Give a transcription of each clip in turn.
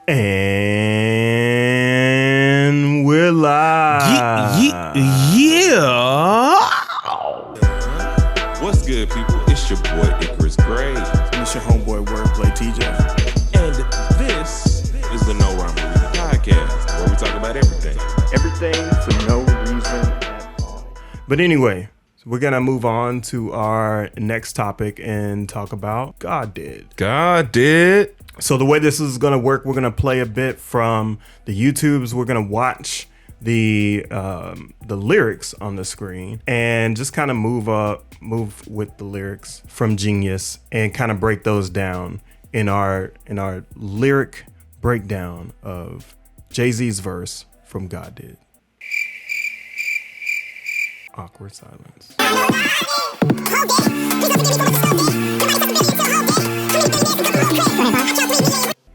And we're live. Yeah. What's good, people? It's your boy Icarus Gray. And it's your homeboy WordPlay T. And this is the No Rhyme Podcast, where we talk about everything. Everything for no reason at all. But anyway, so we're going to move on to our next topic and talk about God Did. God did. So the way this is going to work, we're going to play a bit from the YouTubes. We're going to watch the lyrics on the screen and just kind of move with the lyrics from Genius and kind of break those down in our lyric breakdown of Jay-Z's verse from God Did. Awkward silence.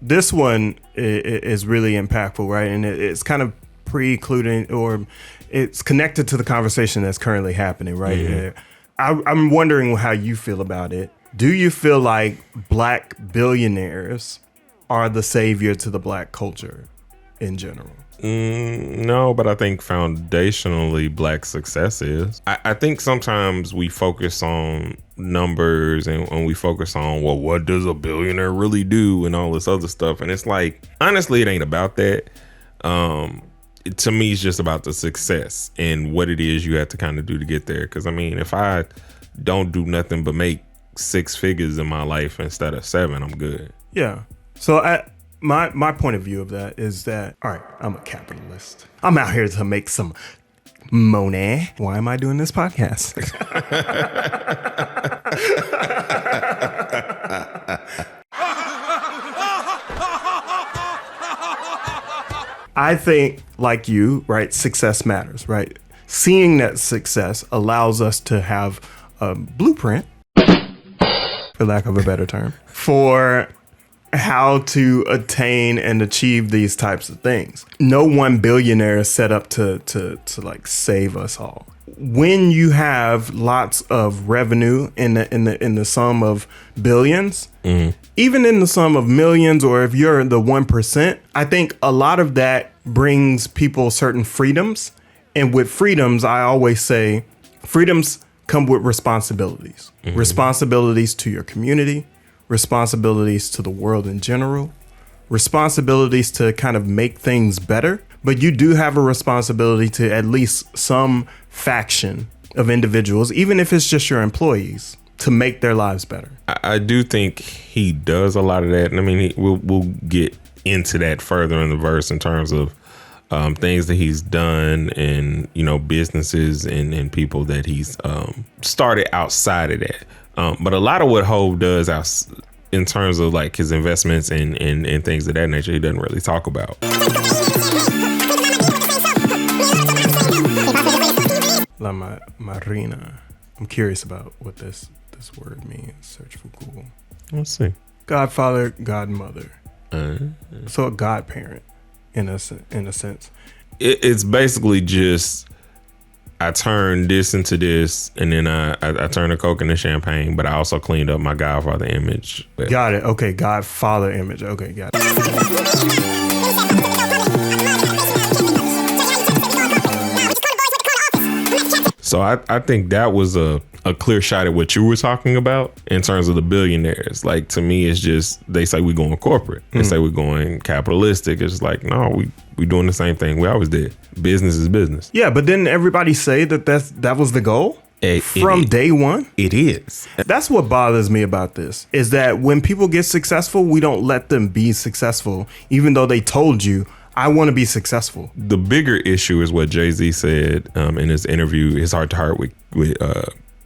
This one is really impactful, right? And it's kind of precluding, or it's connected to the conversation that's currently happening, right? Mm-hmm. I'm wondering how you feel about it. Do you feel like black billionaires are the savior to the black culture in general? No, but I think foundationally black success is. I think sometimes we focus on numbers and we focus on, well, what does a billionaire really do and all this other stuff. And it's like, honestly, it ain't about that. To me, it's just about the success and what it is you have to kind of do to get there. Because, I mean, if I don't do nothing but make 6 figures in my life instead of 7, I'm good. Yeah. So my point of view of that is that, all right, I'm a capitalist. I'm out here to make some money. Why am I doing this podcast? I think, like you, right, success matters, right? Seeing that success allows us to have a blueprint, for lack of a better term, for how to attain and achieve these types of things. No one billionaire is set up to like save us all. When you have lots of revenue in the sum of billions, even in the sum of millions, or if you're the 1%, I think a lot of that brings people certain freedoms. And with freedoms, I always say freedoms come with responsibilities. Responsibilities to your community, responsibilities to the world in general, responsibilities to kind of make things better. But you do have a responsibility to at least some faction of individuals, even if it's just your employees, to make their lives better. I do think he does a lot of that. And I mean, we'll get into that further in the verse in terms of things that he's done and, you know, businesses and people that he's started outside of that. But a lot of what Hov does in terms of like his investments and things of that nature, he doesn't really talk about. La Marina. I'm curious about what this word means. Search for Google. Let's see. Godfather, godmother. So a godparent in a sense. It's basically just, I turned this into this, and then I turned the Coke into champagne, but I also cleaned up my Godfather image. Got it. Okay, Godfather image. Okay, got it. So I think that was a clear shot at what you were talking about in terms of the billionaires. Like, to me, it's just, they say we're going corporate. They say we're going capitalistic. It's like, no, we doing the same thing we always did. Business is business. Yeah, but didn't everybody say that was the goal? From day one? It is. That's what bothers me about this, is that when people get successful, we don't let them be successful, even though they told you, I want to be successful. The bigger issue is what Jay-Z said in his interview, his Heart to Heart with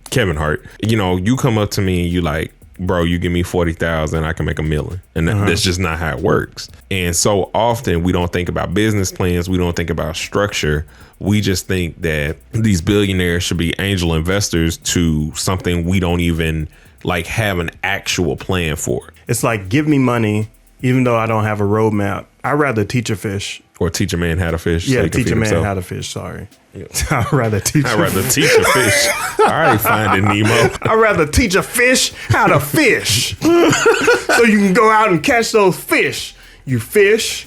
Kevin Hart. You know, you come up to me and you like, bro, you give me 40,000, I can make $1 million. And that's just not how it works. And so often we don't think about business plans. We don't think about structure. We just think that these billionaires should be angel investors to something we don't even like have an actual plan for. It's like, give me money, even though I don't have a roadmap. I'd rather teach a fish. Or teach a man how to fish. Yeah, so teach a man how to fish. Sorry. Yeah. I'd rather teach a fish. All right, Finding Nemo. I'd rather teach a fish how to fish. So you can go out and catch those fish. you fish.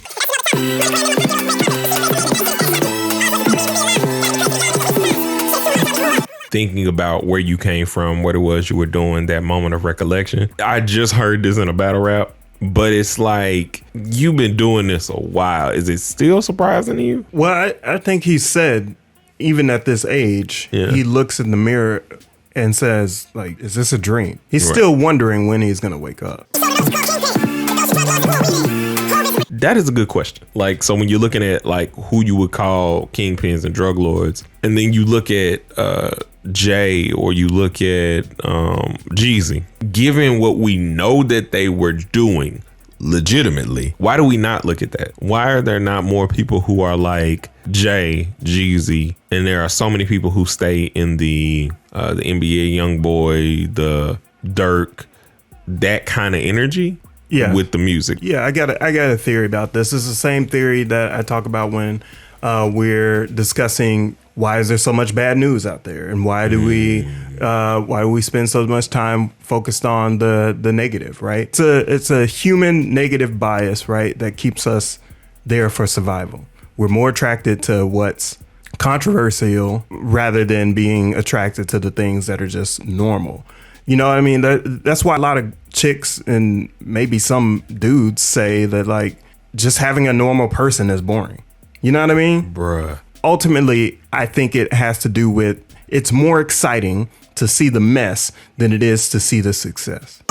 Thinking about where you came from, what it was you were doing, that moment of recollection. I just heard this in a battle rap, but it's like, you've been doing this a while. Is it still surprising to you? Well, I think he said, even at this age, he looks in the mirror and says, like, is this a dream? He's still wondering when he's going to wake up. That is a good question. Like, so when you're looking at like who you would call kingpins and drug lords, and then you look at Jay or you look at Jeezy, given what we know that they were doing legitimately, why do we not look at that? Why are there not more people who are like Jay, Jeezy, and there are so many people who stay in the NBA YoungBoy, the Dirk, that kind of energy? Yeah, with the music. Yeah, I got a theory about this. It's the same theory that I talk about when we're discussing why is there so much bad news out there, and why do we spend so much time focused on the negative, right? It's a human negative bias, right, that keeps us there for survival. We're more attracted to what's controversial rather than being attracted to the things that are just normal. You know what I mean? That's why a lot of chicks and maybe some dudes say that, like, just having a normal person is boring. You know what I mean? Bruh. Ultimately, I think it has to do with, it's more exciting to see the mess than it is to see the success.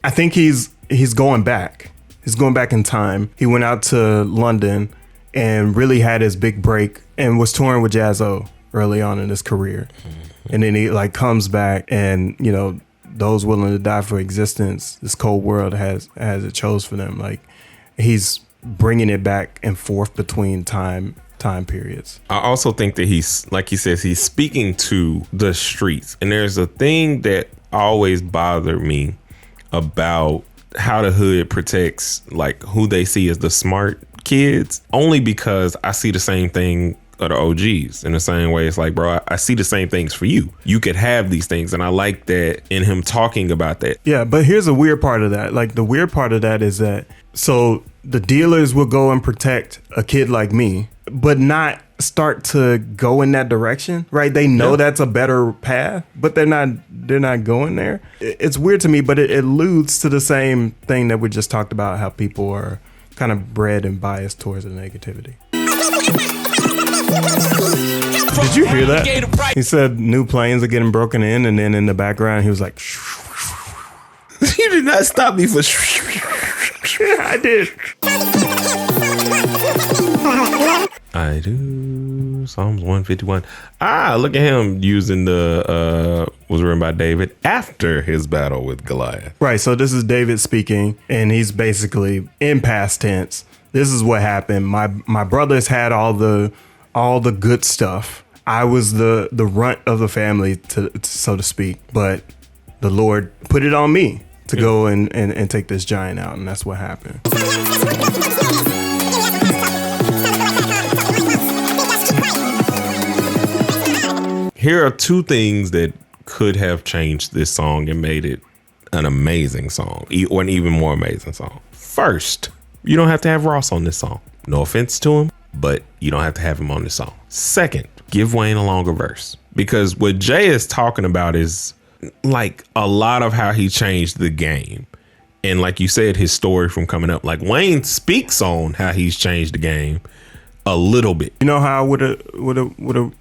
I think he's going back. He's going back in time. He went out to London and really had his big break and was touring with Jaz-O early on in his career. And then he like comes back and, you know, those willing to die for existence, this cold world has it chose for them. Like, he's bringing it back and forth between time periods. I also think that he's, like he says, he's speaking to the streets. And there's a thing that always bothered me about how the hood protects like who they see as the smart kids, only because I see the same thing of the OGs in the same way. It's like, bro, I see the same things for you. You could have these things. And I like that in him talking about that. Yeah, but here's a weird part of that. Like, the weird part of that is that, so the dealers will go and protect a kid like me, but not start to go in that direction, right? They know that's a better path, but they're not going there. It's weird to me, but it alludes to the same thing that we just talked about, how people are kind of bred and biased towards the negativity. Did you hear that? He said new planes are getting broken in, and then in the background he was like, You did not stop me for yeah, I did. I do. Psalms 151. Look at him using the was written by David after his battle with Goliath. Right. So this is David speaking, and he's basically in past tense. This is what happened. My brothers had all the good stuff. I was the runt of the family, so to speak. But the Lord put it on me to go and take this giant out, and that's what happened. Here are two things that could have changed this song and made it an amazing song, or an even more amazing song. First, you don't have to have Ross on this song. No offense to him, but you don't have to have him on this song. Second, give Wayne a longer verse, because what Jay is talking about is like a lot of how he changed the game. And like you said, his story from coming up, like Wayne speaks on how he's changed the game a little bit. You know how I would have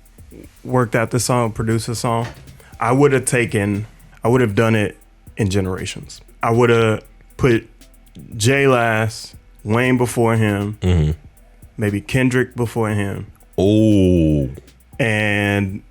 worked out the song, produced the song? I would have done it in generations. I would have put Jay last, Wayne before him, maybe Kendrick before him. Oh. And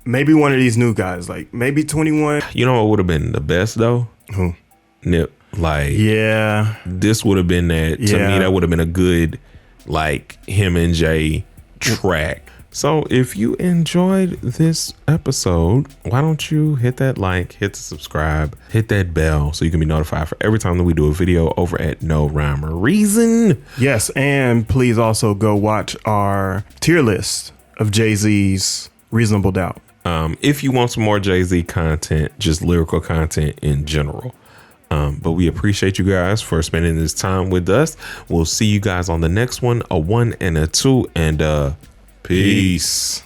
maybe one of these new guys, like maybe 21. You know what would have been the best though? Who? Nip. Like, yeah, this would have been that. To me, that would have been a good, like, him and Jay track. So if you enjoyed this episode, why don't you hit that like, hit the subscribe, hit that bell so you can be notified for every time that we do a video over at No Rhyme or Reason. Yes, and please also go watch our tier list of Jay-Z's Reasonable Doubt. If you want some more Jay-Z content, just lyrical content in general. But we appreciate you guys for spending this time with us. We'll see you guys on the next one, a 1 and a 2, and peace.